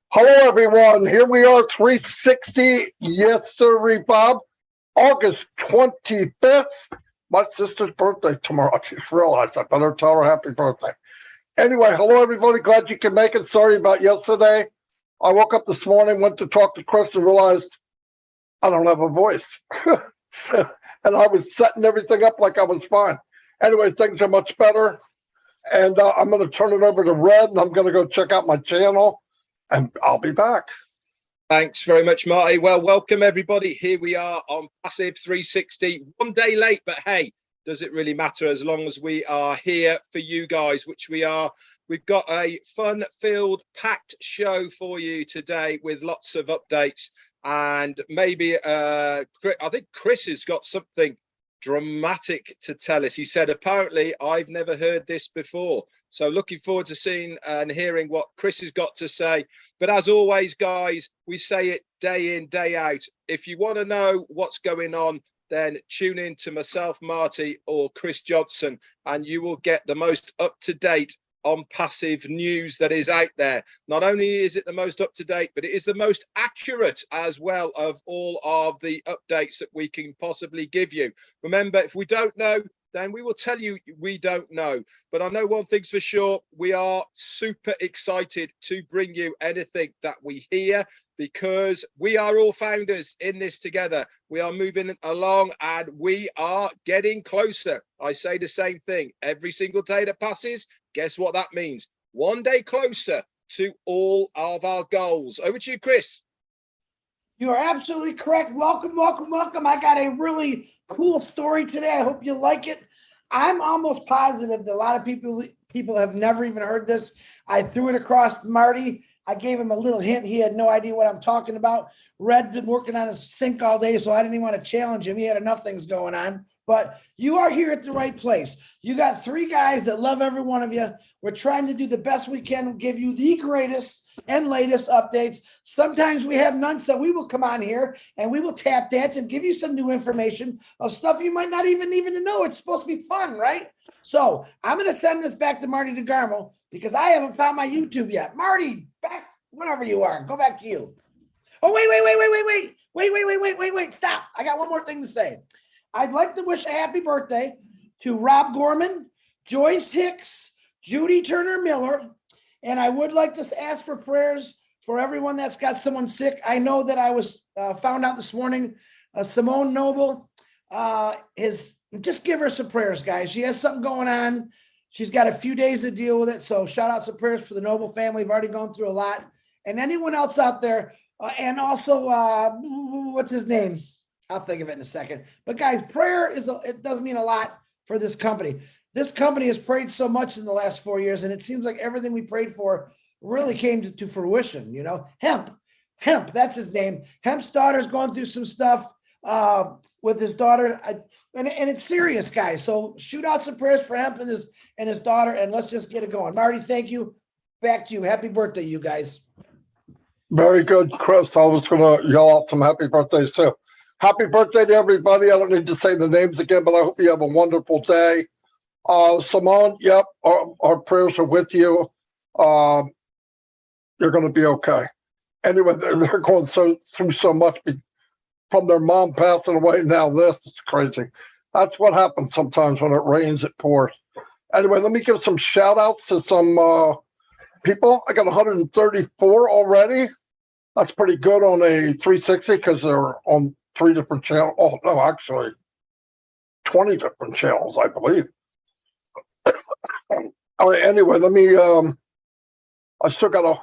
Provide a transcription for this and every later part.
Hello, everyone. Here we are, 360. Yes, sir, Bob. August 25th. My sister's birthday tomorrow. I just realized I better tell her happy birthday. Anyway, hello, everybody. Glad you can make it. Sorry about yesterday. I woke up this morning, went to talk to Chris, and realized I don't have a voice. And I was setting everything up like I was fine. Anyway, things are much better. And I'm going to turn it over to Red, and I'm going to go check out my channel. And I'll be back. Thanks very much, Marty. Well, welcome everybody. Here we are on Passive 360. One day late, but hey, does it really matter as long as we are here for you guys, which we are. We've got a fun-filled, packed show for you today with lots of updates. And maybe, I think Chris has got something dramatic to tell us. He said, apparently, I've never heard this before. So looking forward to seeing and hearing what Chris has got to say. But as always, guys, we say it day in, day out. If you want to know what's going on, then tune in to myself, Marty, or Chris Johnson, and you will get the most up-to-date OnPassive news that is out there. Not only is it the most up-to-date, but it is the most accurate as well of all of the updates that we can possibly give you. Remember, if we don't know, then we will tell you we don't know. But I know one thing's for sure, we are super excited to bring you anything that we hear, because we are all founders in this together. We are moving along and we are getting closer. I say the same thing every single day that passes. Guess what that means? One day closer to all of our goals. Over to you, Chris. You are absolutely correct. Welcome, welcome, welcome. I got a really cool story today. I hope you like it. I'm almost positive that a lot of people have never even heard this. I threw it across to Marty. I gave him a little hint. He had no idea what I'm talking about. Red's been working on his sync all day, so I didn't even want to challenge him. He had enough things going on. But you are here at the right place. You got three guys that love every one of you. We're trying to do the best we can, give you the greatest and latest updates. Sometimes we have none, so we will come on here and we will tap dance and give you some new information of stuff you might not even know. It's supposed to be fun, right? So I'm going to send this back to Marty DeGarmo because I haven't found my YouTube yet. Marty, back whenever you are. Go back to you. Oh, wait. Stop. I got one more thing to say. I'd like to wish a happy birthday to Rob Gorman, Joyce Hicks, Judy Turner Miller, and I would like to ask for prayers for everyone that's got someone sick. I know that I was found out this morning, Simone Noble just give her some prayers, guys. She has something going on. She's got a few days to deal with it. So shout out some prayers for the Noble family. We've already gone through a lot. And anyone else out there, and also, what's his name? I'll think of it in a second. But guys, prayer it does mean a lot for this company. This company has prayed so much in the last 4 years, and it seems like everything we prayed for really came to fruition. You know, Hemp, that's his name. Hemp's daughter's going through some stuff with his daughter, and it's serious, guys. So shoot out some prayers for Hemp and his daughter, and let's just get it going. Marty, thank you. Back to you. Happy birthday, you guys. Very good, Chris. I was going to yell out some happy birthdays too. Happy birthday to everybody. I don't need to say the names again, but I hope you have a wonderful day. Simone, yep, our prayers are with you. You're going to be okay. Anyway, they're going through so much from their mom passing away. Now this is crazy. That's what happens sometimes when it rains, it pours. Anyway, let me give some shout outs to some people. I got 134 already. That's pretty good on a 360 because they're on 3 different channels. Oh, no, actually 20 different channels, I believe. Anyway, let me, I still got a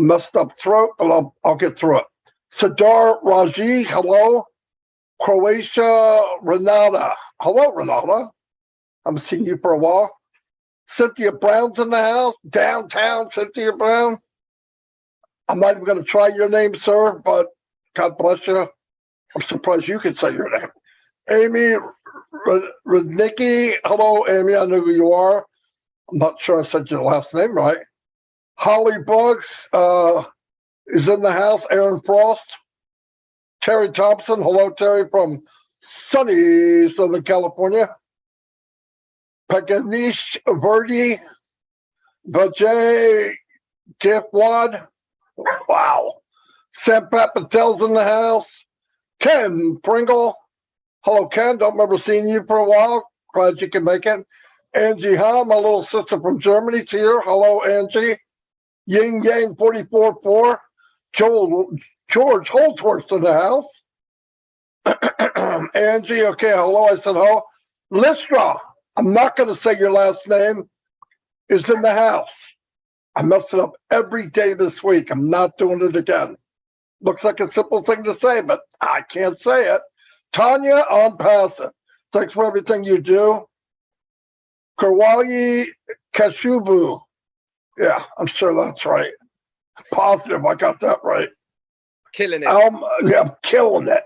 messed up throat, but I'll get through it. Sadar Raji, hello. Croatia, Renata. Hello, Renata. I haven't seen you for a while. Cynthia Brown's in the house. Downtown Cynthia Brown. I'm not even going to try your name, sir, but God bless you. I'm surprised you could say your name. Amy Rudnicki. Hello, Amy. I know who you are. I'm not sure I said your last name right. Holly Bugs is in the house. Aaron Frost. Terry Thompson. Hello, Terry, from sunny Southern California. Paganish Verdi. Vijay Gifwad. Wow. Sam Patel's in the house. Ken Pringle. Hello, Ken. Don't remember seeing you for a while. Glad you can make it. Angie Hahn, my little sister from Germany, is here. Hello, Angie. Yin Yang 44-4. George Holdsworth's in the house. Angie, okay, hello. I said hello. Listra, I'm not going to say your last name, is in the house. I messed it up every day this week. I'm not doing it again. Looks like a simple thing to say, but I can't say it. Tanya OnPassive. Thanks for everything you do. Karwali Kashubu. Yeah, I'm sure that's right. Positive, I got that right. Killing it. Yeah, I'm killing it.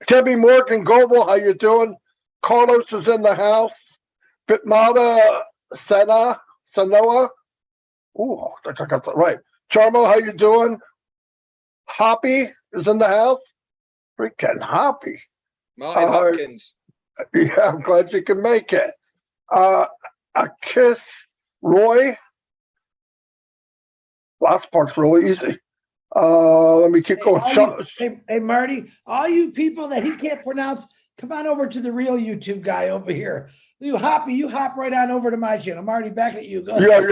Debbie Morgan Goebel, how you doing? Carlos is in the house. Bitmata Sanoa. Ooh, I think I got that right. Charmo, how you doing? Hoppy is in the house. Freaking Hoppy. Martin Hopkins. Yeah, I'm glad you can make it. A kiss, Roy. Last part's really easy. Let me keep going. Hey, Marty, all you people that he can't pronounce, come on over to the real YouTube guy over here. You hop right on over to my channel. Marty, back at you. Go ahead.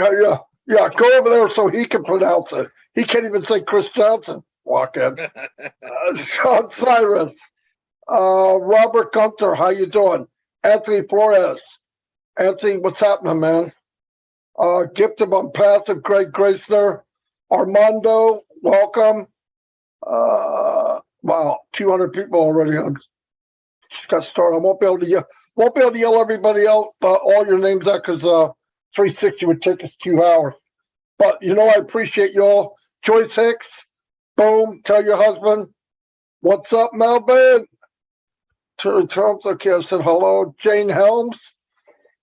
Yeah. Go over there so he can pronounce it. He can't even say Chris Johnson. Walk in. Sean Cyrus. Robert Gunter, how you doing? Anthony Flores. Anthony, what's happening, man? Gifted OnPassive, Greg Gracener. Armando, welcome. Wow, 200 people already. I just got started. I won't be able to yell everybody out all your names out because 360 would take us 2 hours. But you know, I appreciate you all. Joyce Hicks, boom. Tell your husband, what's up, Melvin? Terry Thompson, okay, I said hello. Jane Helms.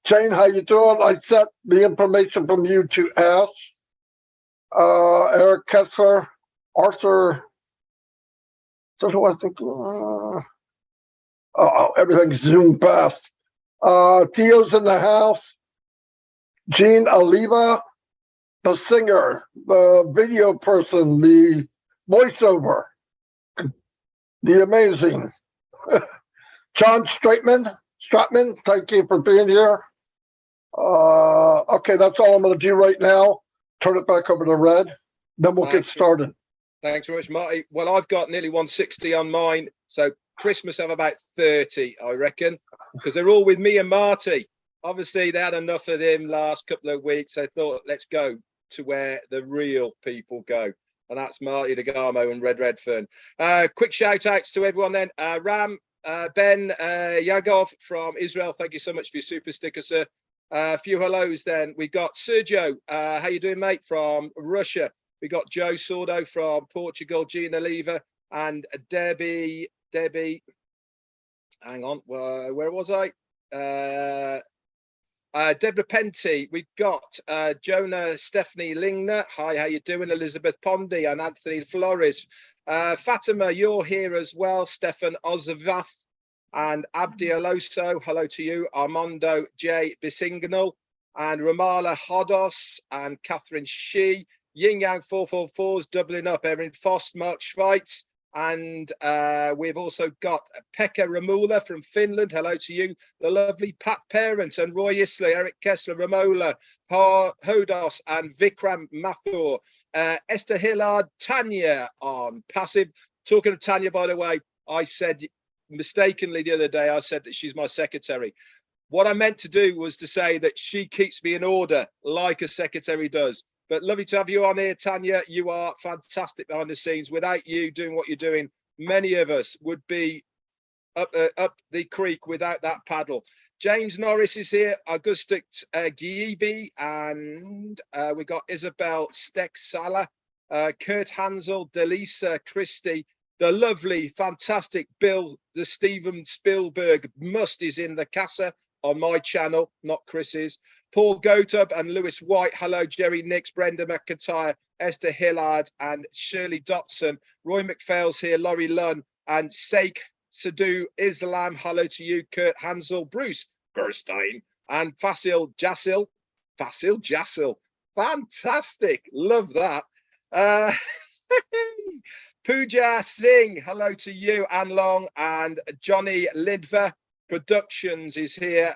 Jane, how you doing? I sent the information from you to Ash. Eric Kessler, Arthur. So who I think? Everything's zoomed past. Theo's in the house. Gene Oliva, the singer, the video person, the voiceover, the amazing. John Stratman, thank you for being here. Okay, that's all I'm going to do right now. Turn it back over to Red, then we'll get started. Thanks very much, Marty. Well, I've got nearly 160 on mine, so Chris must have about 30, I reckon, because they're all with me and Marty. Obviously, they had enough of him last couple of weeks. They thought, let's go to where the real people go, and that's Marty DeGarmo and Redfern. Quick shout outs to everyone then. Ram, Ben Yagov from Israel, thank you so much for your super sticker, sir. A few hellos then. We got Sergio, how you doing, mate, from Russia. We got Joe Sordo from Portugal, Gina Lever, and Debbie, hang on, where was I? Deborah Penty. We've got Jonah Stephanie Lingner. Hi, how you doing? Elizabeth Pondy and Anthony Flores. Fatima, you're here as well. Stefan Ozavath and Abdi Aloso. Hello to you. Armando J. Bisinganal and Ramala Hodos and Catherine Shee. Yin Yang 444's doubling up. Erin Fost, Mark Schweitz. And we've also got Pekka Ramula from Finland. Hello to you. The lovely Pat Parent and Roy Isley, Eric Kessler, Ramola, Hodos and Vikram Mathur. Esther Hillard, Tanya OnPassive. Talking of Tanya, by the way, I said mistakenly the other day, I said that she's my secretary. What I meant to do was to say that she keeps me in order like a secretary does. But lovely to have you on here, Tanya. You are fantastic behind the scenes. Without you doing what you're doing, many of us would be up the creek without that paddle. James Norris is here, Augustus Giebe, and we got Isabel Steck-Sala, Kurt Hansel, Delisa Christie, the lovely, fantastic Bill, the Steven Spielberg must is in the casa. on my channel, not Chris's. Paul Gotub and Lewis White. Hello, Jerry Nix, Brenda McIntyre, Esther Hillard, and Shirley Dotson. Roy McPhail's here, Laurie Lunn, and Sheikh Sadhu Islam. Hello to you, Kurt Hansel, Bruce Gerstein, and Fasil Jassil. Fantastic. Love that. Pooja Singh, hello to you, Anne Long, and Johnny Lidver Productions is here.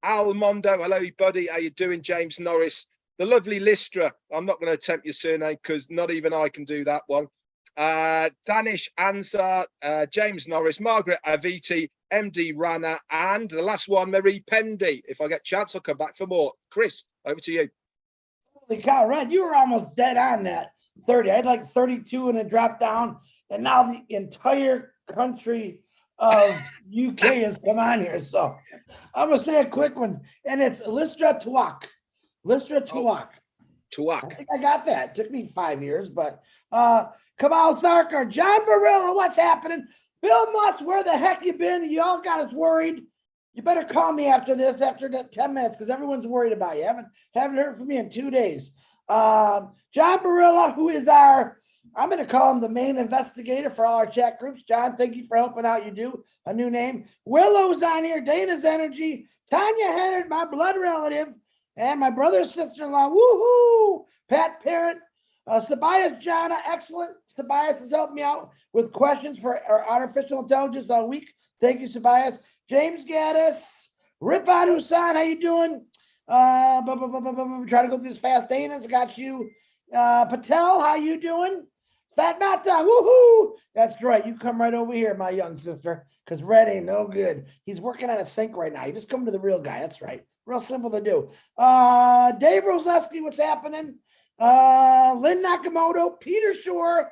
Al Mondo, hello, buddy. How you doing? James Norris, the lovely Listra. I'm not going to attempt your surname because not even I can do that one. Danish Ansar, James Norris, Margaret Aviti, MD Rana, and the last one, Marie Pendy. If I get a chance, I'll come back for more. Chris, over to you. Holy cow, Red, you were almost dead on that 30. I had like 32 and it dropped down. And now the entire country of UK has come on here. So I'm going to say a quick one. And it's Listra Tuak. Listra Tuak. Tuak. I think I got that. It took me 5 years, but Kamal Sarkar, John Barilla, what's happening? Bill Mutz, where the heck you been? You all got us worried. You better call me after this, after the 10 minutes, because everyone's worried about you. Haven't heard from me in 2 days. John Barilla, who is I'm going to call him the main investigator for all our chat groups. John, thank you for helping out. You do a new name. Willow's on here. Dana's Energy. Tanya Hennard, my blood relative, and my brother's sister-in-law. Woohoo! Pat Parent. Tobias Jana, excellent. Tobias has helped me out with questions for our artificial intelligence all week. Thank you, Tobias. James Gaddis, Ripon Husan, how you doing? Try to go through this fast. Dana's got you. Patel, how you doing? Fat Mata, woohoo! That's right. You come right over here, my young sister, because Red ain't no good. He's working on a sink right now. You just come to the real guy. That's right. Real simple to do. Dave Roseski, what's happening? Lynn Nakamoto, Peter Shore,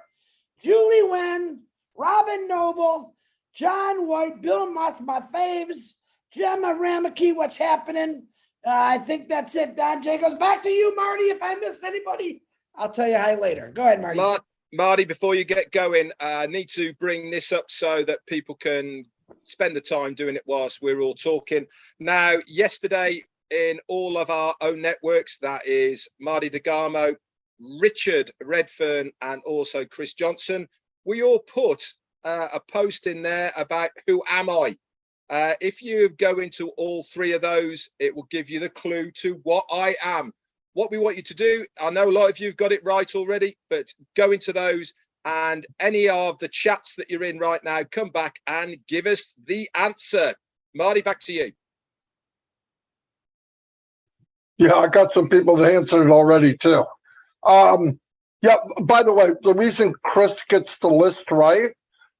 Julie Wen, Robin Noble, John White, Bill Mutz, my faves, Gemma Ramaki, what's happening? I think that's it. Don J goes back to you, Marty. If I missed anybody, I'll tell you hi later. Go ahead, Marty. Marty, before you get going, I need to bring this up so that people can spend the time doing it whilst we're all talking. Now, yesterday in all of our own networks, that is Marty DeGarmo, Richard Redfern, and also Chris Johnson, we all put a post in there about who am I. If you go into all three of those, it will give you the clue to what I am. What we want you to do, I know a lot of you have got it right already, but go into those and any of the chats that you're in right now, come back and give us the answer. Marty, back to you. Yeah, I got some people that answered it already too. Yeah, by the way, the reason Chris gets the list right,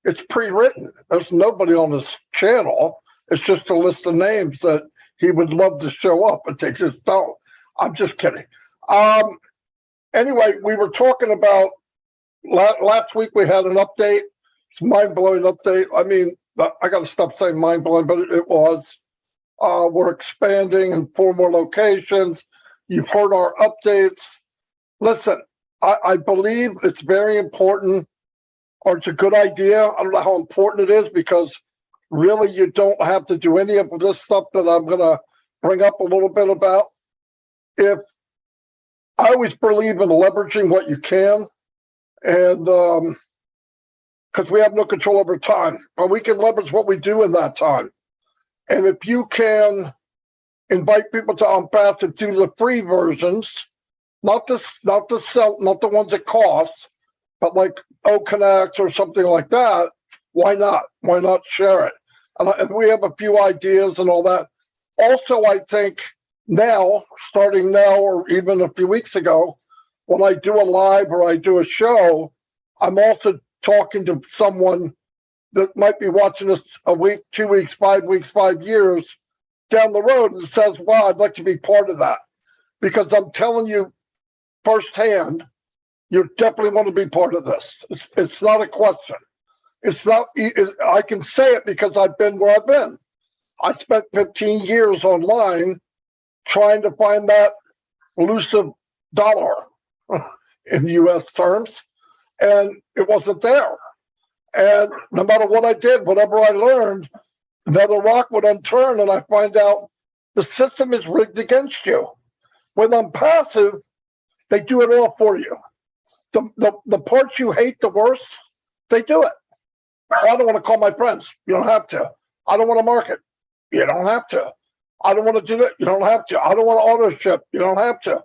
it's pre-written. There's nobody on this channel. It's just a list of names that he would love to show up, but they just don't. I'm just kidding. Anyway, we were talking about last week. We had an update. It's a mind-blowing update. I mean, I got to stop saying mind-blowing, but it was. We're expanding in 4 more locations. You've heard our updates. Listen, I believe it's very important, or it's a good idea. I don't know how important it is because really you don't have to do any of this stuff that I'm going to bring up a little bit about. If I always believe in leveraging what you can, and because we have no control over time, but we can leverage what we do in that time. And if you can invite people to OnPassive to the free versions, not the ones that cost, but like OConnect or something like that, why not? Why not share it? And we have a few ideas and all that. Also, I think now, starting now, or even a few weeks ago, when I do a live or I do a show, I'm also talking to someone that might be watching us a week, 2 weeks, 5 weeks, 5 years down the road and says, wow, I'd like to be part of that. Because I'm telling you firsthand, you definitely want to be part of this. It's not a question. It's not, I can say it because I've been where I've been. I spent 15 years online trying to find that elusive dollar in US terms, and it wasn't there. And no matter what I did, whatever I learned, another rock would unturn and I find out The system is rigged against you. With OnPassive, they do it all for you. The parts you hate the worst, they do it. I don't want to call my friends. You don't have to. I don't want to market. You don't have to. I don't want to do it. You don't have to. I don't want to auto ship. You don't have to.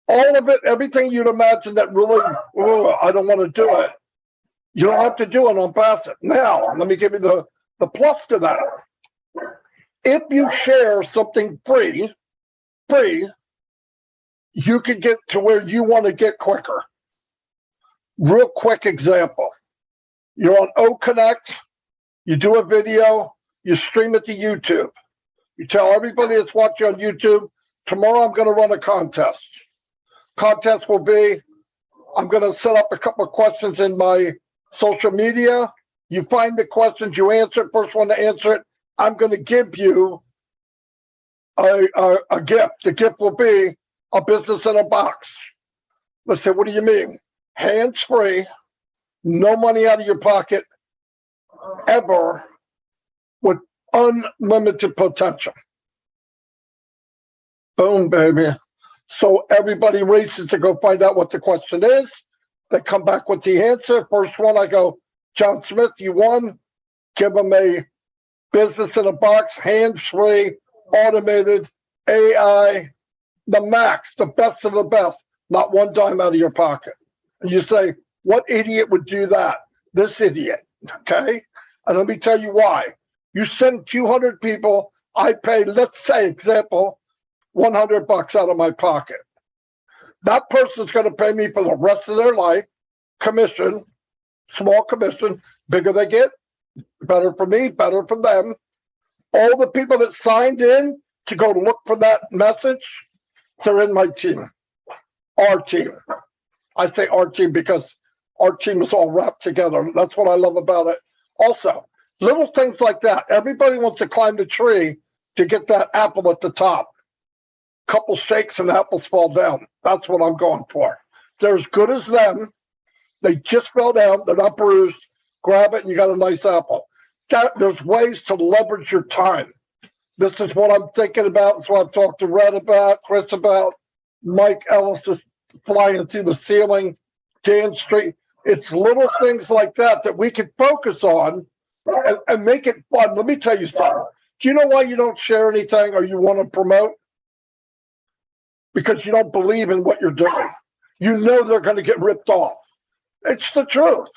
All of it, everything you'd imagine that really, I don't want to do it. You don't have to do it on OnPassive. Now, let me give you the plus to that. If you share something free, you can get to where you want to get quicker. Real quick example. You're on OConnect, you do a video, you stream it to YouTube. You tell everybody that's watching on YouTube, tomorrow I'm going to run a contest. Contest will be, I'm going to set up a couple of questions in my social media. You find the questions, you answer it, first one to answer it. I'm going to give you a gift. The gift will be a business in a box. Let's say, what do you mean? Hands-free, no money out of your pocket, ever, with unlimited potential. Boom, baby. So everybody races to go find out what the question is. They come back with the answer. First one, I go, John Smith, you won. Give them a business in a box, hands-free, automated, AI, the max, the best of the best, not one dime out of your pocket. And you say, what idiot would do that? This idiot, okay? And let me tell you why. You send 200 people, I pay, let's say, example, $100 out of my pocket. That person's going to pay me for the rest of their life, commission, small commission, bigger they get, better for me, better for them. All the people that signed in to go look for that message, they're in my team, our team. I say our team because our team is all wrapped together. That's what I love about it. Also, little things like that. Everybody wants to climb the tree to get that apple at the top. Couple shakes and apples fall down. That's what I'm going for. They're as good as them. They just fell down. They're not bruised. Grab it and you got a nice apple. There's ways to leverage your time. This is what I'm thinking about. That's what I've talked to Red about, Chris about, Mike Ellis is flying through the ceiling, Dan Street. It's little things like that that we can focus on and make it fun. Let me tell you something. Do you know why you don't share anything or you want to promote? Because you don't believe in what you're doing. You know they're going to get ripped off. It's the truth.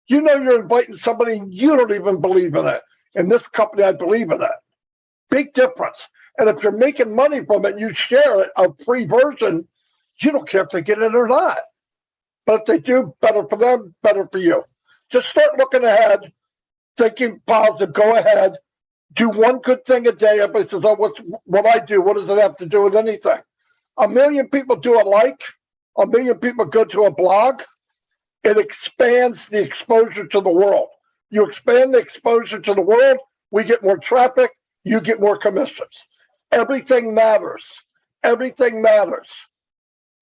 You know you're inviting somebody, you don't even believe in it. In this company, I believe in it. Big difference. And if you're making money from it, you share it, a free version, you don't care if they get it or not. But if they do, better for them, better for you. Just start looking ahead, thinking positive, go ahead, do one good thing a day. Everybody says, oh, what I do, what does it have to do with anything? 1 million people do a like, 1 million people go to a blog. It expands the exposure to the world. You expand the exposure to the world, we get more traffic, you get more commissions. Everything matters. Everything matters.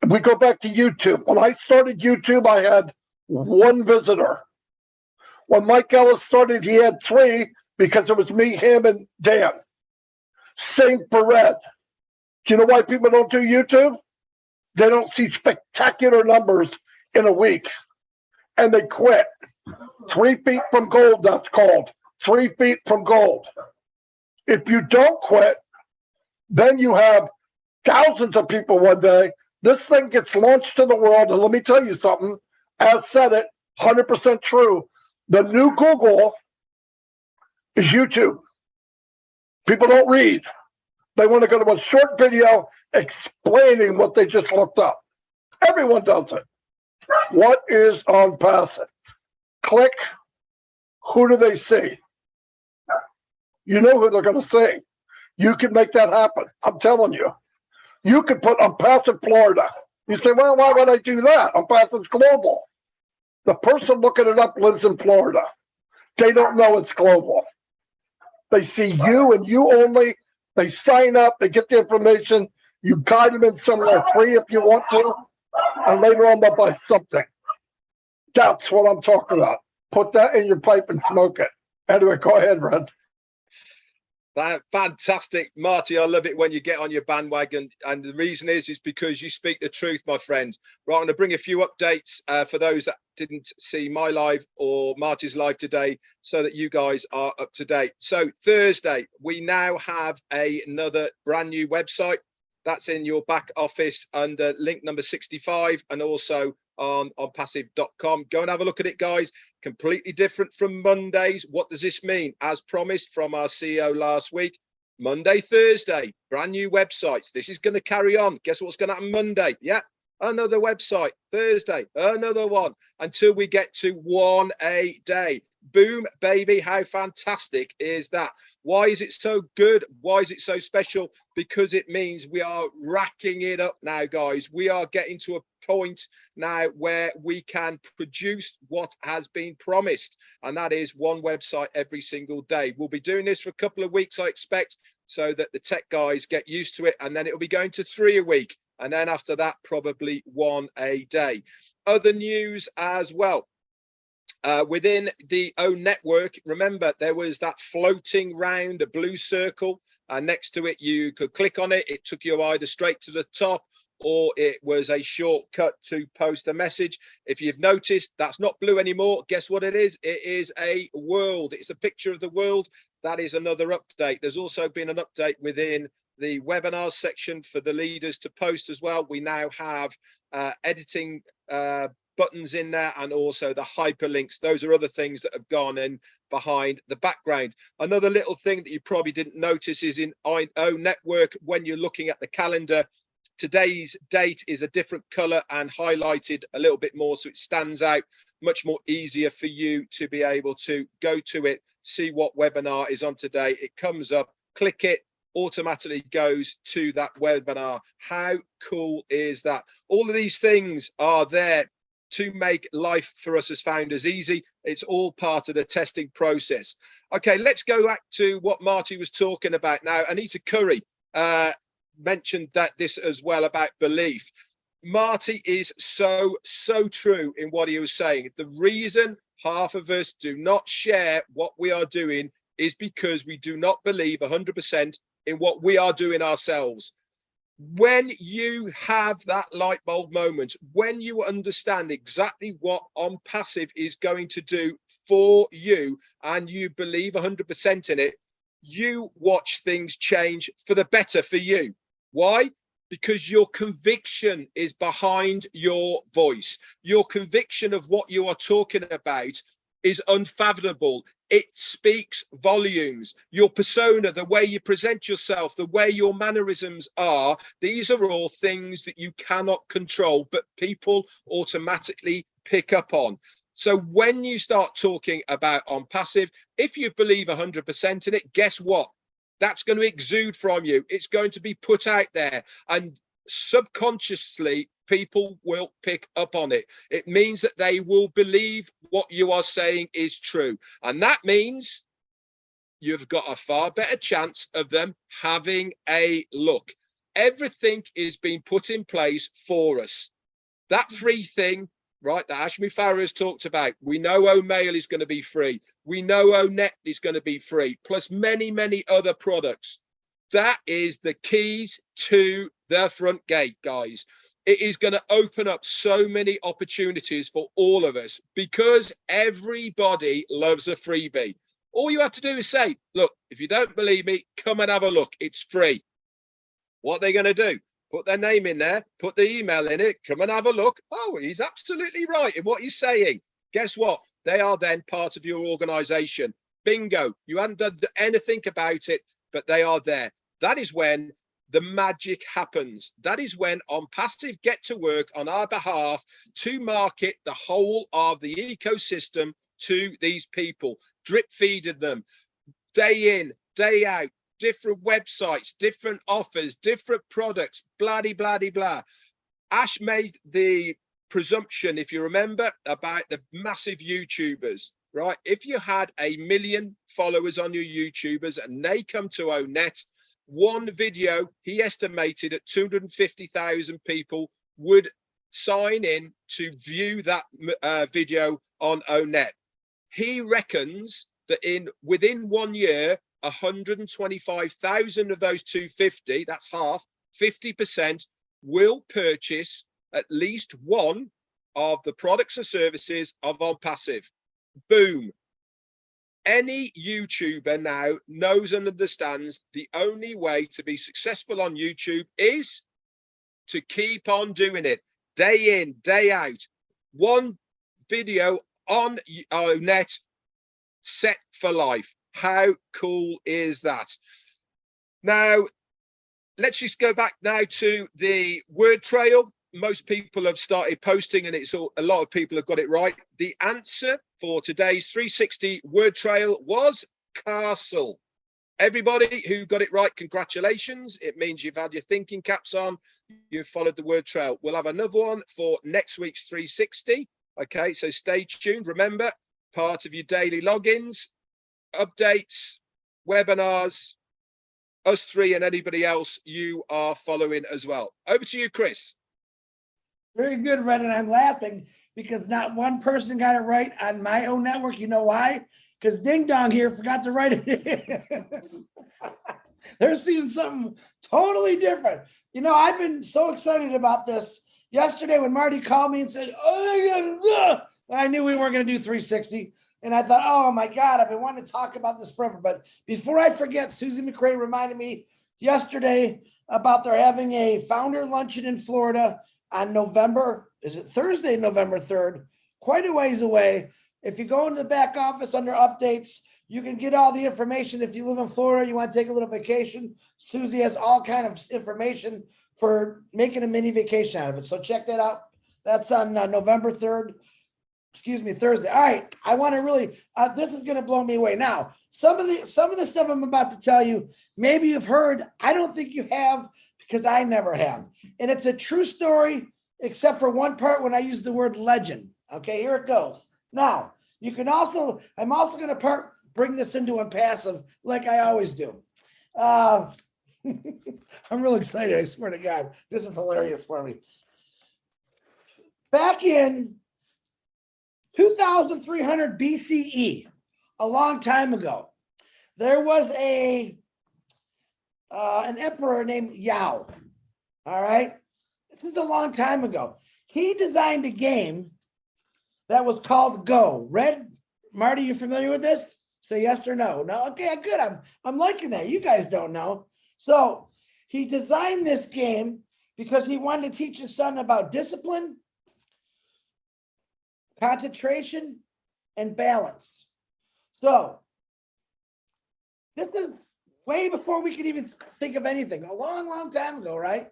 We go back to YouTube. When I started YouTube, I had 1 visitor. When Mike Ellis started, he had 3 because it was me, him, and Dan. Same for Red. Do you know why people don't do YouTube? They don't see spectacular numbers in a week. And they quit. 3 feet from gold, that's called. 3 feet from gold. If you don't quit, then you have thousands of people one day. This thing gets launched to the world, and let me tell you something. As said it, 100% true. The new Google is YouTube. People don't read. They want to go to a short video explaining what they just looked up. Everyone does it. What is OnPassive? Click. Who do they see? You know who they're going to see. You can make that happen. I'm telling you. You could put OnPassive Florida. You say, well, why would I do that? OnPassive's global. The person looking it up lives in Florida. They don't know it's global. They see you and you only. They sign up. They get the information. You guide them in somewhere free if you want to. And later on, they'll buy something. That's what I'm talking about. Put that in your pipe and smoke it. Anyway, go ahead, Red. Fantastic, Marty. I love it when you get on your bandwagon, and the reason is because you speak the truth, my friend. Right, I'm going to bring a few updates for those that didn't see my live or Marty's live today, so that you guys are up to date. So Thursday, we now have another brand new website. That's in your back office under link number 65, and also on OnPassive.com. Go and have a look at it, guys. Completely different from Mondays. What does this mean? As promised from our CEO last week, Monday, Thursday, brand new websites. This is going to carry on. Guess what's going to happen Monday? Yeah, another website. Thursday, another one, until we get to one a day. Boom, baby. How fantastic is that? Why is it so good? Why is it so special? Because it means we are racking it up now, guys. We are getting to a point now where we can produce what has been promised, and that is one website every single day. We'll be doing this for a couple of weeks, I expect, so that the tech guys get used to it, and then it'll be going to 3 a week, and then after that, probably 1 a day. Other news as well. Within the own network, remember there was that floating round, a blue circle, and next to it you could click on it. It took you either straight to the top, or it was a shortcut to post a message. If you've noticed, that's not blue anymore. Guess what it is? It is a world. It's a picture of the world. That is another update. There's also been an update within the webinars section for the leaders to post as well. We now have editing buttons in there, and also the hyperlinks. Those are other things that have gone in behind the background. Another little thing that you probably didn't notice is in own network, when you're looking at the calendar, today's date is a different color and highlighted a little bit more, so it stands out, much more easier for you to be able to go to it, see what webinar is on today. It comes up, click it, automatically goes to that webinar. How cool is that? All of these things are there to make life for us as founders easy. It's all part of the testing process. Okay, let's go back to what Marty was talking about now. Anita Curry mentioned that this as well about belief. Marty is so true in what he was saying. The reason half of us do not share what we are doing is because we do not believe 100% in what we are doing ourselves. When you have that light bulb moment, when you understand exactly what OnPassive is going to do for you, and you believe 100% in it, you watch things change for the better for you. Why? Because your conviction is behind your voice. Your conviction of what you are talking about is unfathomable. It speaks volumes. Your persona, the way you present yourself, the way your mannerisms are, these are all things that you cannot control, but people automatically pick up on. So when you start talking about OnPassive, if you believe 100% in it, guess what? That's going to exude from you. It's going to be put out there, and subconsciously people will pick up on it. It means that they will believe what you are saying is true, and that means you've got a far better chance of them having a look. Everything is being put in place for us. That free thing, right, that Mufareh has talked about, we know OMail is going to be free. We know ONet is going to be free, plus many other products. That is the keys to the front gate, guys. It is going to open up so many opportunities for all of us, because everybody loves a freebie. All you have to do is say, look, if you don't believe me, come and have a look. It's free. What are they going to do? Put their name in there, put the email in it, come and have a look. Oh, he's absolutely right in what he's saying. Guess what? They are then part of your organization. Bingo. You haven't done anything about it, but they are there. That is when the magic happens. That is when OnPassive get to work on our behalf to market the whole of the ecosystem to these people, drip feeding them day in, day out, different websites, different offers, different products, blah, blah, blah, blah. Ash made the presumption, if you remember, about the massive YouTubers, right? If you had 1 million followers on your YouTubers and they come to ONet, one video, he estimated at 250,000 people would sign in to view that video on ONet. He reckons that within 1 year, 125,000 of those 250, that's half, 50%, will purchase at least one of the products or services of OnPassive. Boom. Any YouTuber now knows and understands the only way to be successful on YouTube is to keep on doing it day in, day out. One video on net, set for life. How cool is that? Now, let's just go back now to the word trail. Most people have started posting, and it's all, a lot of people have got it right. The answer for today's 360 word trail was castle. Everybody who got it right, congratulations. It means you've had your thinking caps on, you've followed the word trail. We'll have another one for next week's 360. Okay, so stay tuned. Remember, part of your daily logins, updates, webinars, us three and anybody else you are following as well. Over to you, Chris. Very good, Red, and I'm laughing because not one person got it right on my own network. You know why? Because Ding Dong here forgot to write it. They're seeing something totally different. You know, I've been so excited about this. Yesterday when Marty called me and said, oh, I knew we weren't going to do 360. And I thought, oh my God, I've been wanting to talk about this forever. But before I forget, Susie McCray reminded me yesterday about they're having a founder luncheon in Florida on November, is it Thursday, November 3rd, quite a ways away. If you go into the back office under updates, you can get all the information. If you live in Florida, you want to take a little vacation, Susie has all kind of information for making a mini vacation out of it. So check that out. That's on November 3rd. Excuse me, Thursday. All right. I want to really, this is going to blow me away. Now, some of the stuff I'm about to tell you, maybe you've heard, I don't think you have, because I never have. And it's a true story, except for one part when I use the word legend. Okay, here it goes. Now, you can also, I'm also going to bring this into OnPassive like I always do. I'm real excited, I swear to God. This is hilarious for me. Back in 2300 BCE, a long time ago, there was an emperor named Yao. All right. This is a long time ago. He designed a game that was called Go. Red Marty, you familiar with this? Say yes or no. No. Okay, good. I'm liking that. You guys don't know. So he designed this game because he wanted to teach his son about discipline, concentration, and balance. So this is way before we could even think of anything, a long, long time ago, right?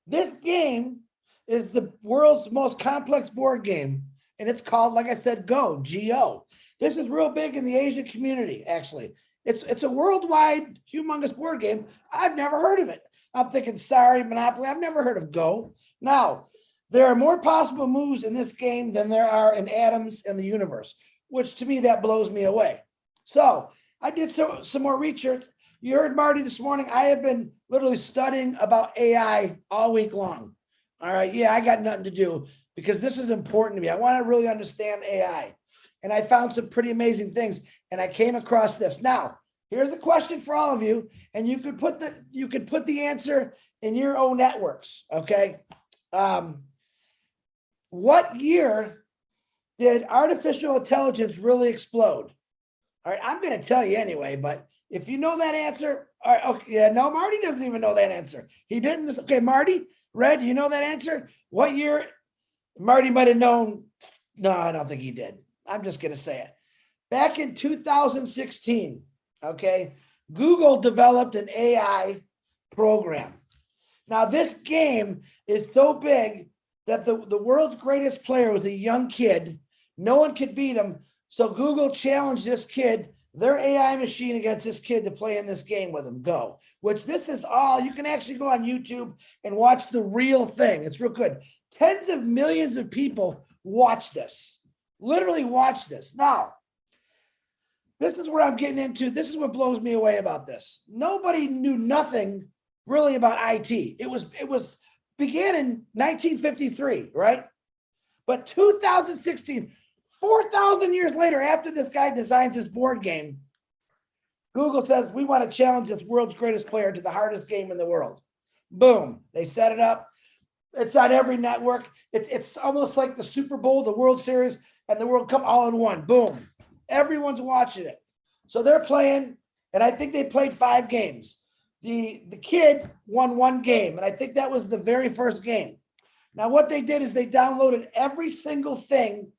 This game is the world's most complex board game, and it's called, like I said, Go, G-O. This is real big in the Asian community, actually. It's a worldwide, humongous board game. I've never heard of it. I'm thinking, sorry, Monopoly, I've never heard of Go. Now, there are more possible moves in this game than there are in atoms in the universe, which to me, that blows me away. So I did some more research. You heard Marty this morning. I have been literally studying about AI all week long. All right. Yeah, I got nothing to do because this is important to me. I want to really understand AI. And I found some pretty amazing things. And I came across this. Now, here's a question for all of you. And you could put the answer in your own networks. Okay. What year did artificial intelligence really explode? All right, I'm going to tell you anyway, but if you know that answer, all right, okay, yeah, no, Marty doesn't even know that answer. He didn't. Okay, Marty, Red, you know that answer? What year? Marty might have known. No, I don't think he did. I'm just going to say it. Back in 2016, okay, Google developed an AI program. Now, this game is so big that the world's greatest player was a young kid. No one could beat him. So Google challenged this kid, their AI machine, against this kid to play in this game with him, Go, which this is all, you can actually go on YouTube and watch the real thing. It's real good. Tens of millions of people watch this, literally watch this. Now, this is where I'm getting into. This is what blows me away about this. Nobody knew nothing really about IT. It was began in 1953, right? But 2016, 4,000 years later, after this guy designs his board game, Google says, we want to challenge this world's greatest player to the hardest game in the world. Boom. They set it up. It's on every network. It's almost like the Super Bowl, the World Series, and the World Cup all in one. Boom. Everyone's watching it. So they're playing, and I think they played 5 games. The kid won 1 game, and I think that was the very first game. Now, what they did is they downloaded every single thing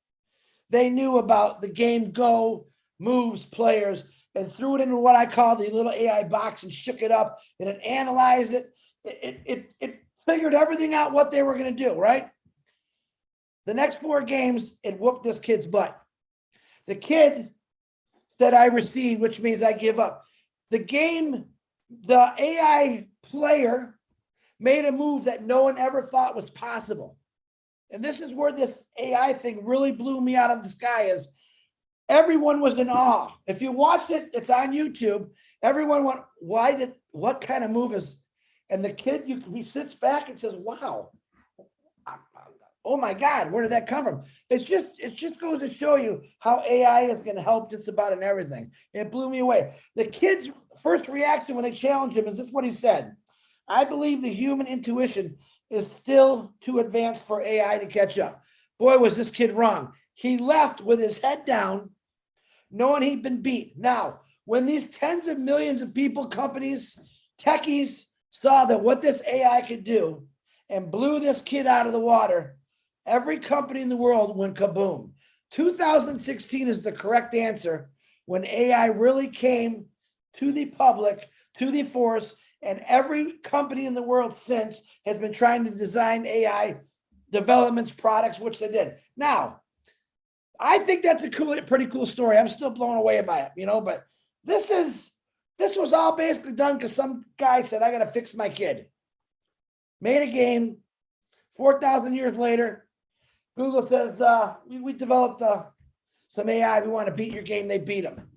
they knew about the game, go, moves, players, and threw it into what I call the little AI box and shook it up, and it analyzed it. It figured everything out what they were going to do, right? The next 4 games, it whooped this kid's butt. The kid said, I recede, which means I give up. The game, the AI player made a move that no one ever thought was possible. And this is where this AI thing really blew me out of the sky is everyone was in awe. If you watch it, it's on YouTube. Everyone went, what kind of move is, and the kid, he sits back and says, wow, oh my God, where did that come from? It just goes to show you how AI is going to help just about in everything. It blew me away. The kid's first reaction when they challenged him is this what he said. I believe the human intuition is still too advanced for AI to catch up. Boy, was this kid wrong. He left with his head down, knowing he'd been beat. Now, when these tens of millions of people, companies, techies saw that what this AI could do and blew this kid out of the water, every company in the world went kaboom. 2016 is the correct answer when AI really came to the public, to the force, and every company in the world since has been trying to design AI developments, products, which they did. Now, I think that's a pretty cool story. I'm still blown away by it, but this was all basically done because some guy said, I got to fix my kid. Made a game, 4,000 years later, Google says, we developed some AI. We want to beat your game. They beat them.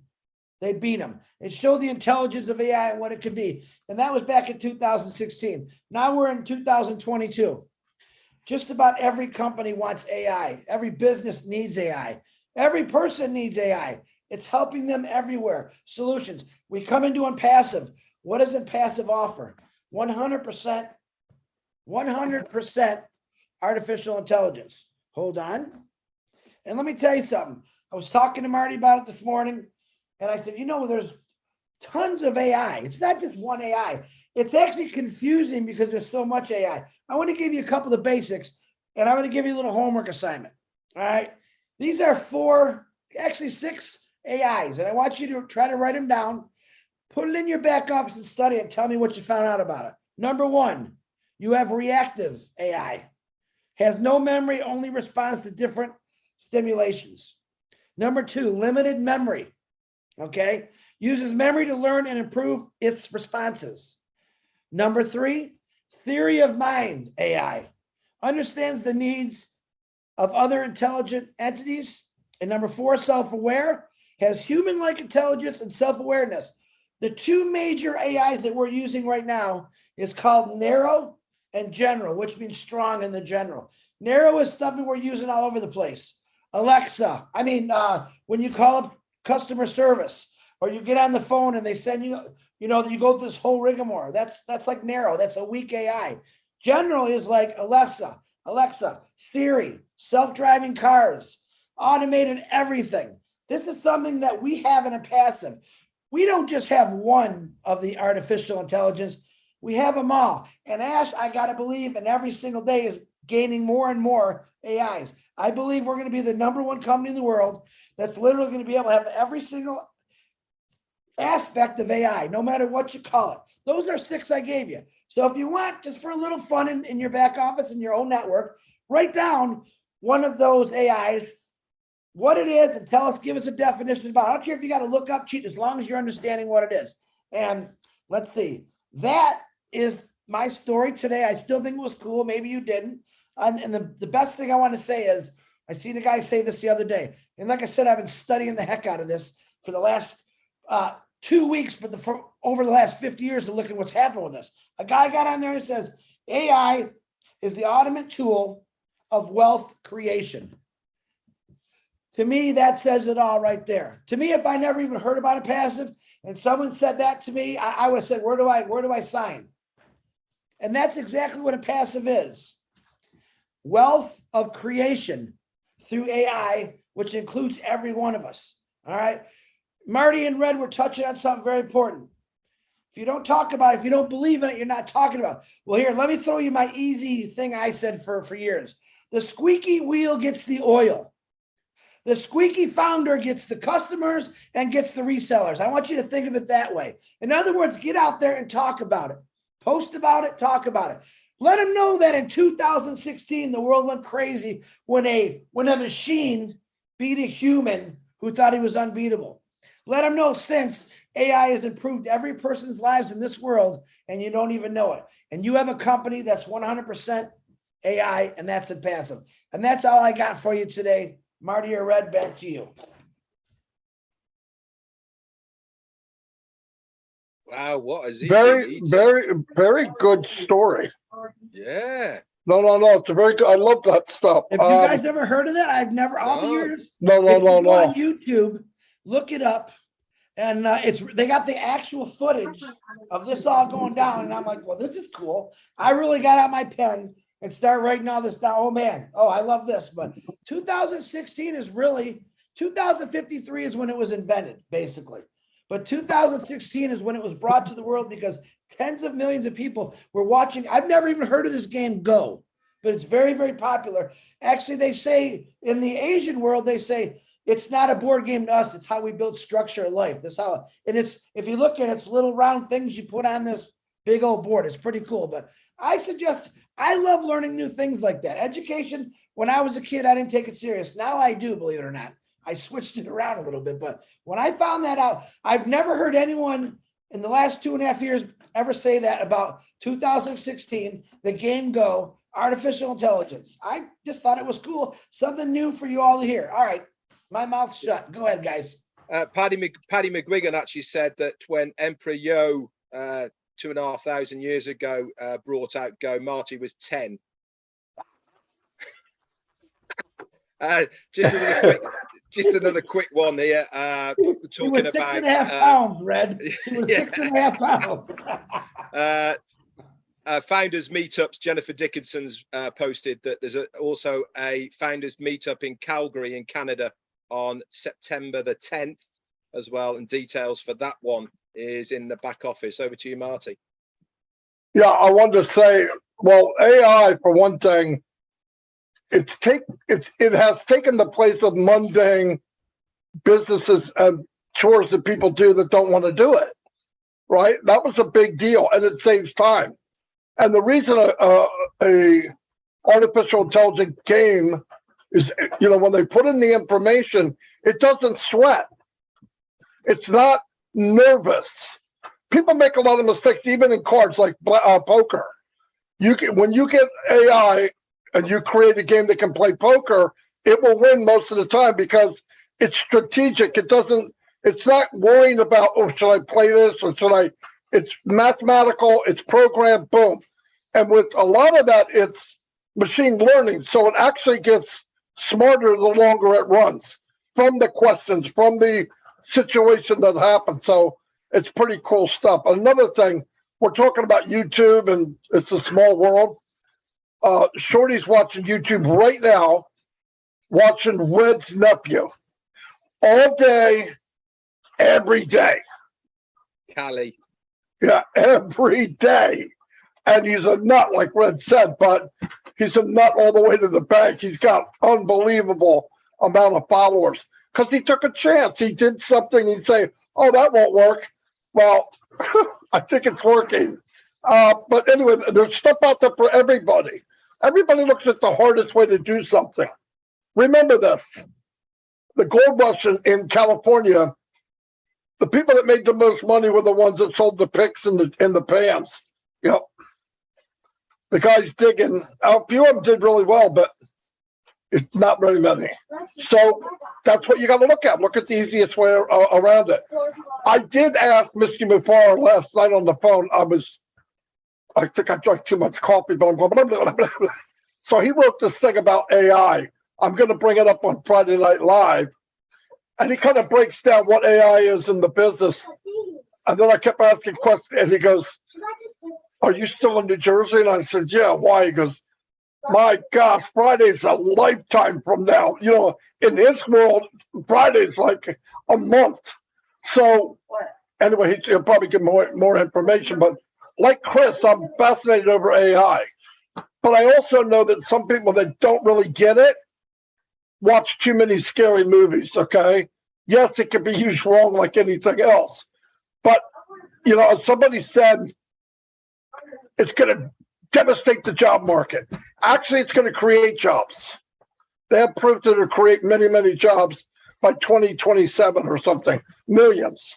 It showed the intelligence of AI and what it could be. And that was back in 2016. Now we're in 2022. Just about every company wants AI. Every business needs AI. Every person needs AI. It's helping them everywhere. Solutions. We come into OnPassive. What does OnPassive offer? 100% artificial intelligence. Hold on. And let me tell you something. I was talking to Marty about it this morning. And I said, there's tons of AI. It's not just one AI. It's actually confusing because there's so much AI. I want to give you a couple of basics, and I'm going to give you a little homework assignment. All right. These are 6 AIs, and I want you to try to write them down, put it in your back office and study and tell me what you found out about it. Number 1, you have reactive AI. Has no memory, only responds to different stimulations. Number 2, limited memory. Okay, uses memory to learn and improve its responses. Number 3, theory of mind AI. Understands the needs of other intelligent entities. And number 4, self-aware. Has human-like intelligence and self-awareness. The 2 major AIs that we're using right now is called narrow and general, which means strong in the general. Narrow is something we're using all over the place. Alexa, when you call up customer service, or you get on the phone and they send you, you go through this whole rigmarole. That's like narrow. That's a weak AI. General is like Alexa, Siri, self-driving cars, automated everything. This is something that we have in OnPassive. We don't just have one of the artificial intelligence. We have them all. And Ash, I got to believe, and every single day is gaining more and more AIs. I believe we're going to be the #1 company in the world that's literally going to be able to have every single aspect of AI, no matter what you call it. Those are 6 I gave you. So if you want, just for a little fun in your back office, in your own network, write down one of those AIs, what it is, and give us a definition about it. I don't care if you got to look up, cheat, as long as you're understanding what it is. And let's see. That is my story today. I still think it was cool. Maybe you didn't. And the best thing I want to say is, I seen a guy say this the other day. And like I said, I've been studying the heck out of this for the last 2 weeks, but over the last 50 years to look at what's happened with this. A guy got on there and says, AI is the ultimate tool of wealth creation. To me, that says it all right there. To me, if I never even heard about OnPassive and someone said that to me, I would have said, where do I sign? And that's exactly what OnPassive is. Wealth of creation through AI, which includes every one of us. All right. Marty and Red were touching on something very important. If you don't talk about it, if you don't believe in it, you're not talking about it. Well, here, let me throw you my easy thing I said for years. The squeaky wheel gets the oil. The squeaky founder gets the customers and gets the resellers. I want you to think of it that way. In other words, get out there and talk about it. Post about it, talk about it. Let them know that in 2016, the world went crazy when a machine beat a human who thought he was unbeatable. Let them know since AI has improved every person's lives in this world and you don't even know it. And you have a company that's 100% AI, and that's OnPassive. And that's all I got for you today. Marty or Red, back to you. Wow, what is he? Very good story. Yeah. No. It's a very good. I love that stuff. Have you guys ever heard of that? I've never, all the years. No. On YouTube, look it up. And they got the actual footage of this all going down. And I'm like, well, this is cool. I really got out my pen and start writing all this down. Oh, man. Oh, I love this. But 2016 is really, 2053 is when it was invented, basically. But 2016 is when it was brought to the world because tens of millions of people were watching. I've never even heard of this game Go, but it's very, very popular. Actually, they say in the Asian world, they say it's not a board game to us. It's how we build structure of life. That's how, and it's, if you look at it, it's little round things you put on this big old board. It's pretty cool. But I suggest, I love learning new things like that. Education, when I was a kid, I didn't take it serious. Now I do, believe it or not. I switched it around a little bit, but when I found that out, I've never heard anyone in the last 2.5 years ever say that about 2016, the game Go, artificial intelligence. I just thought it was cool. Something new for you all to hear. All right, my mouth's shut. Go ahead, guys. Paddy McGuigan actually said that when Emperor Yo 2,500 years ago brought out Go, Marty was 10. Just another quick one here. Talking about 6.5 pounds, Red. He was 6.5 pounds. Founders meetups. Jennifer Dickinson's posted that there's also a founders meetup in Calgary in Canada on September the 10th as well, and details for that one is in the back office. Over to you, Marty. Yeah, I wanted to say, well, AI for one thing, it has taken the place of mundane businesses and chores that people do that don't want to do it, right? That was a big deal, and it saves time. And the reason a artificial intelligence game is, when they put in the information, it doesn't sweat. It's not nervous. People make a lot of mistakes, even in cards like poker. When you get AI and you create a game that can play poker, it will win most of the time because it's strategic. It's not worrying about, oh, should I play this or should I? It's mathematical, it's programmed, boom. And with a lot of that, it's machine learning. So it actually gets smarter the longer it runs from the questions, from the situation that happens. So it's pretty cool stuff. Another thing, we're talking about YouTube and it's a small world. Shorty's watching YouTube right now, watching Red's nephew all day, every day. Callie. Yeah, every day. And he's a nut, like Red said, but he's a nut all the way to the bank. He's got unbelievable amount of followers because he took a chance. He did something. He'd say, oh, that won't work. Well, I think it's working. But anyway, there's stuff out there for everybody. Everybody looks at the hardest way to do something. Remember this. The gold rush in California, the people that made the most money were the ones that sold the picks and the pans. Yep. The guys digging. A few of them did really well, but it's not very many. So that's what you got to look at. Look at the easiest way around it. I did ask Mr. Mufareh last night on the phone. I think I drank too much coffee, but I'm going, blah, blah, blah, blah. So he wrote this thing about AI. I'm going to bring it up on Friday Night Live. And he kind of breaks down what AI is in the business. And then I kept asking questions, and he goes, "Are you still in New Jersey?" And I said, "Yeah, why?" He goes, "My gosh, Friday's a lifetime from now. You know, in his world, Friday's like a month." So anyway, he'll probably get more information. But like Chris, I'm fascinated over AI. But I also know that some people that don't really get it watch too many scary movies, okay? Yes, it can be used wrong like anything else. But, you know, as somebody said, it's going to devastate the job market. Actually, it's going to create jobs. They have proof that it'll create many, many jobs by 2027 or something, millions.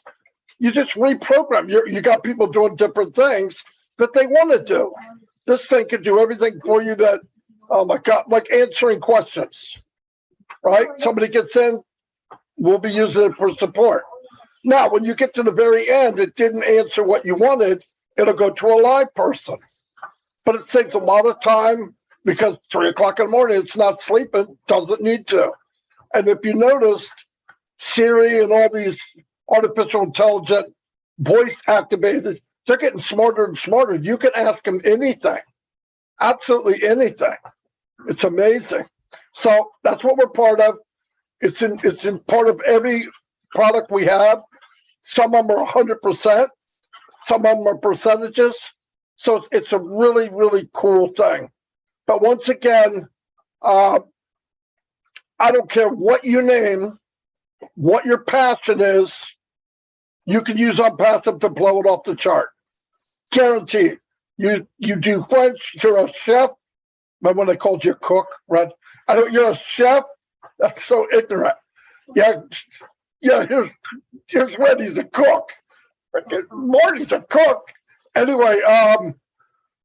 You just reprogram. You got people doing different things that they want to do. This thing can do everything for you that, oh my God, like answering questions, right? Somebody gets in, we'll be using it for support. Now, when you get to the very end, it didn't answer what you wanted, it'll go to a live person. But it takes a lot of time because 3 o'clock in the morning, it's not sleeping, doesn't need to. And if you noticed, Siri and all these artificial intelligent voice activated, they're getting smarter and smarter. You can ask them anything, absolutely anything. It's amazing. So that's what we're part of. It's in part of every product we have. Some of them are 100%. Some of them are percentages. So it's a really, really cool thing. But once again, I don't care what you name, what your passion is, you can use OnPassive to blow it off the chart. Guaranteed. You do French, you're a chef. Remember when they called you a cook, Red? I don't, you're a chef? That's so ignorant. Yeah, here's Red, he's a cook. Marty's a cook. Anyway,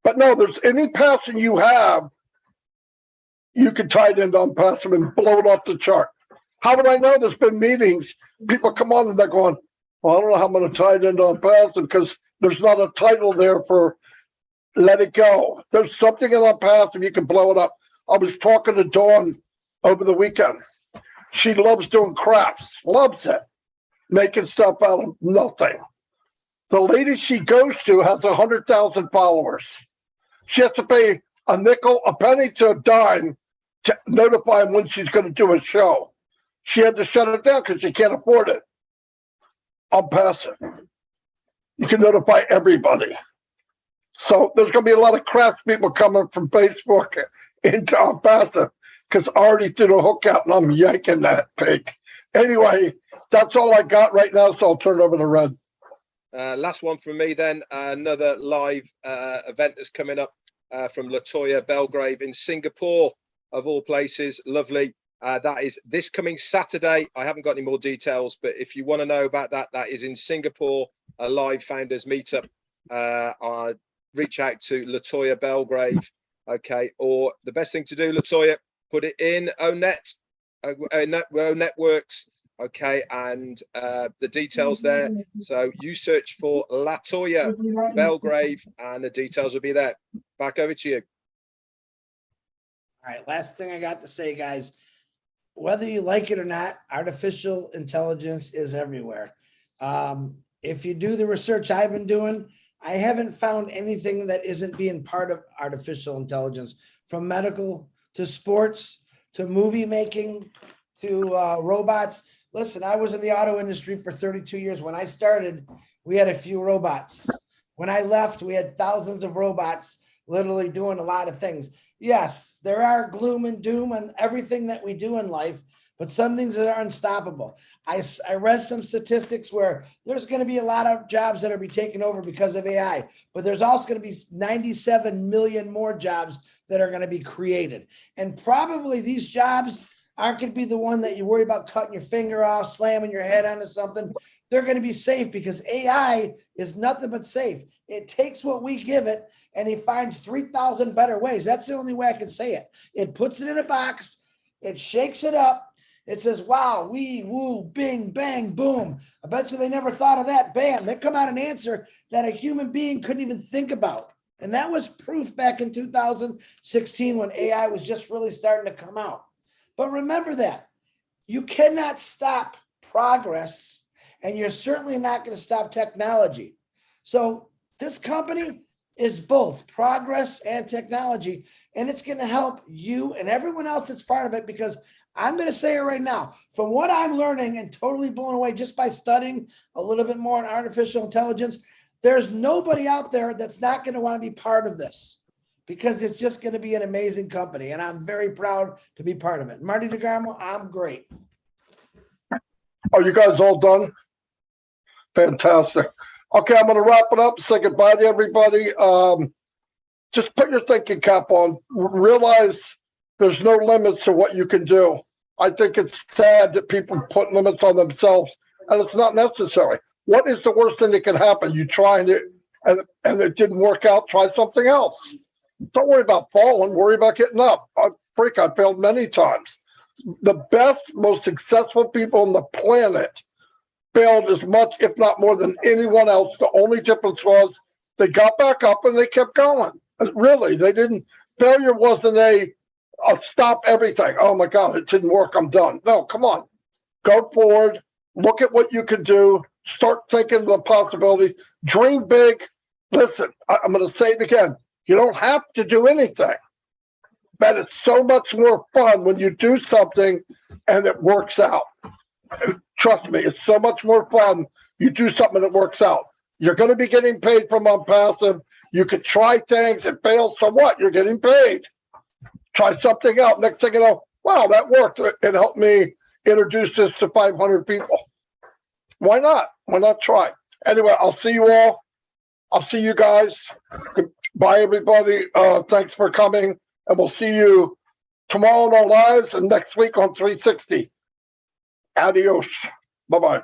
but no, there's any passion you have, you can tie it into OnPassive and blow it off the chart. How would I know? There's been meetings. People come on and they're going, "Well, I don't know how I'm going to tie it into OnPassive because there's not a title there for let it go." There's something in OnPassive, you can blow it up. I was talking to Dawn over the weekend. She loves doing crafts, loves it, making stuff out of nothing. The lady she goes to has 100,000 followers. She has to pay a nickel, a penny to a dime to notify them when she's going to do a show. She had to shut it down because she can't afford it. OnPassive. You can notify everybody. So there's going to be a lot of crafts people coming from Facebook into OnPassive because I already did a hook out and I'm yanking that pig. Anyway, that's all I got right now, so I'll turn it over to Red. Last one from me then. Another live event that's coming up from Latoya Belgrave in Singapore, of all places. Lovely. That is this coming Saturday. I haven't got any more details, but if you want to know about that, that is in Singapore, a live founders meetup. Reach out to Latoya Belgrave, okay? Or the best thing to do, Latoya, put it in ONET, Networks, okay? And the details there. So you search for Latoya Belgrave and the details will be there. Back over to you. All right, last thing I got to say, guys, whether you like it or not, artificial intelligence is everywhere. If you do the research I've been doing, I haven't found anything that isn't being part of artificial intelligence, from medical to sports to movie making to robots. Listen, I was in the auto industry for 32 years. When I started, we had a few robots. When I left, we had thousands of robots literally doing a lot of things. Yes, there are gloom and doom and everything that we do in life, but some things that are unstoppable. I read some statistics where there's going to be a lot of jobs that are be taken over because of AI, but there's also going to be 97 million more jobs that are going to be created. And probably these jobs aren't going to be the one that you worry about cutting your finger off, slamming your head onto something. They're going to be safe because AI is nothing but safe. It takes what we give it and it finds 3,000 better ways. That's the only way I can say it. It puts it in a box. It shakes it up. It says, wow, wee, woo, bing, bang, boom. I bet you they never thought of that. Bam, they come out an answer that a human being couldn't even think about. And that was proof back in 2016 when AI was just really starting to come out. But remember that you cannot stop progress, and you're certainly not going to stop technology. So this company is both progress and technology, and it's going to help you and everyone else that's part of it, because I'm going to say it right now, from what I'm learning and totally blown away just by studying a little bit more on artificial intelligence, there's nobody out there that's not going to want to be part of this, because it's just going to be an amazing company. And I'm very proud to be part of it. Marty DeGarmo, I'm great. Are you guys all done? Fantastic. Okay, I'm going to wrap it up. Say goodbye to everybody. Just put your thinking cap on. Realize there's no limits to what you can do. I think it's sad that people put limits on themselves, and it's not necessary. What is the worst thing that can happen? You tried it, and it didn't work out. Try something else. Don't worry about falling. Worry about getting up. I failed many times. The best, most successful people on the planet failed as much, if not more, than anyone else. The only difference was they got back up and they kept going. Really, they didn't. Failure wasn't a stop everything. Oh my God, it didn't work. I'm done. No, come on. Go forward. Look at what you can do. Start thinking of the possibilities. Dream big. Listen, I'm going to say it again. You don't have to do anything. But it's so much more fun when you do something and it works out. Trust me, it's so much more fun. You do something that works out. You're going to be getting paid from OnPassive. You can try things and fail. So what? You're getting paid. Try something out. Next thing you know, wow, that worked. It helped me introduce this to 500 people. Why not? Why not try? Anyway, I'll see you all. I'll see you guys. Goodbye, everybody. Thanks for coming. And we'll see you tomorrow on our lives and next week on 360. Adios. Bye-bye.